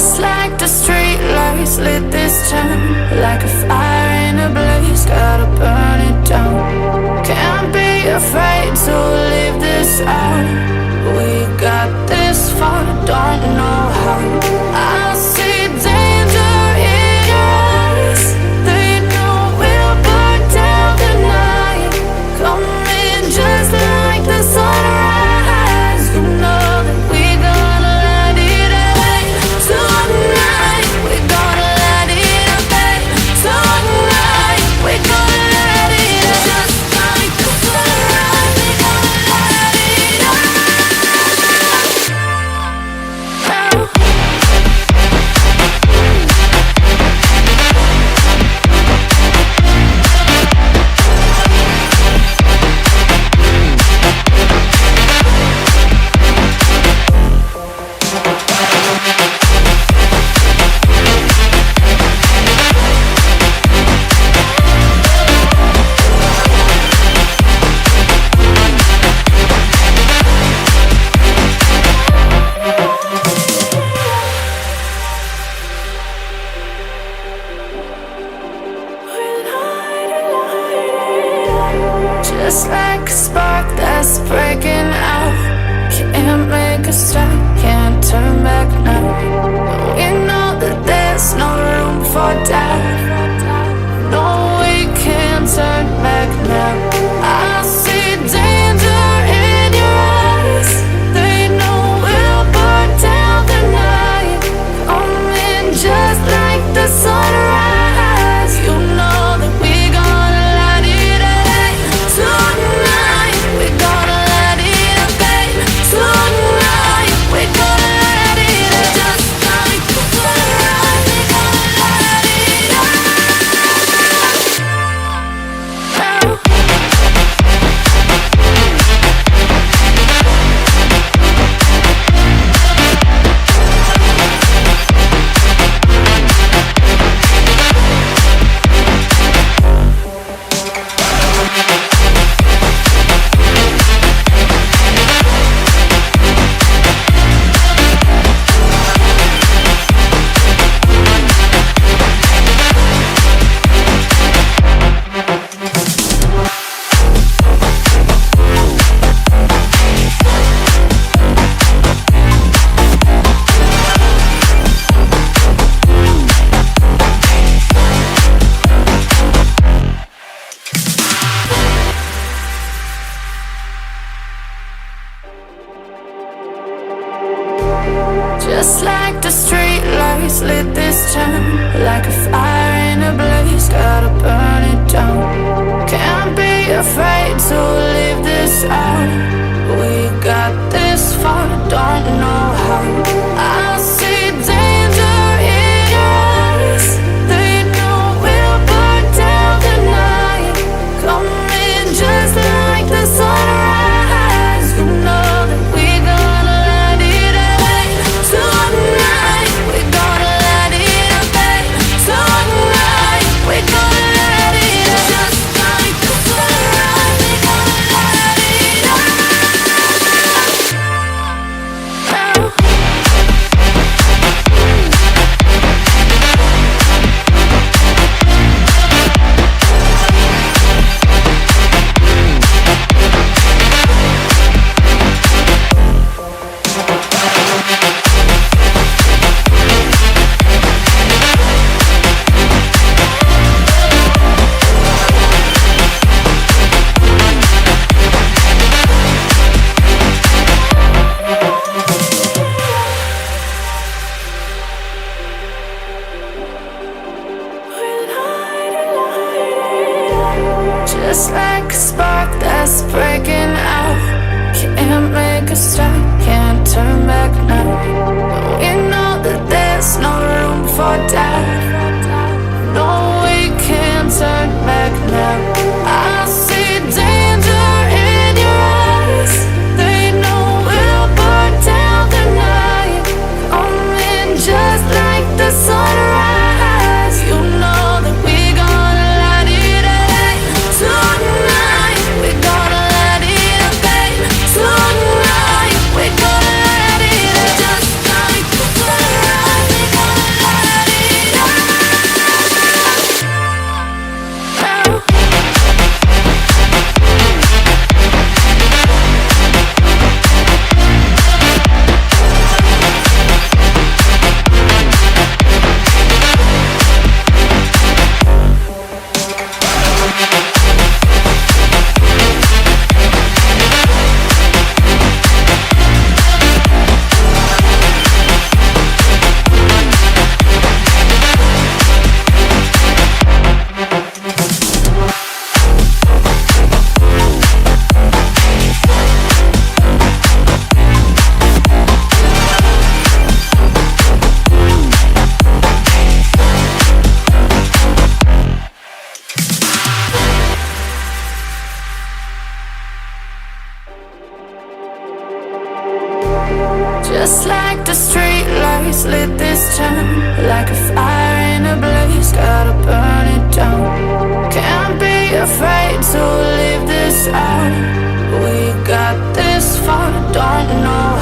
Just like the street lights lit this town, like a fire in a blaze, gotta burn it down. Can't be afraid to leave this out. We got this far, don't know how. I see danger in your eyes. They know we'll burn down the night. Coming just like the sunrise. You know that we gonna let it away. Tonight we gonna let it away. Tonight we gonna let it away. Just like the sunrise, we gonna let it away. Just like a spark that's breaking out. Can't make a stop, can't turn back now. We know that there's no room for doubt. No, we can't turn back now. I see danger in your eyes. They know we'll burn down the night. Coming just like the sunrise. You know that we gonna let it away. Tonight we gonna let it away. Tonight we gonna let it away. Just like the sunrise, we gonna let it away. Just like the street lights lit this town, like a fire in a blaze, gotta burn it down. Can't be afraid to leave this out. We got this far, don't know how. I see danger in your eyes. They know we'll burn down the night. Coming just like the sunrise. You know that we gonna let it away. Tonight we gonna let it away. Tonight we gonna let it away. Just like the sunrise, we gonna let it away. Just like the street lights lit this town, like a fire in a blaze, gotta burn it down. Can't be afraid to leave this out. We got this far, don't know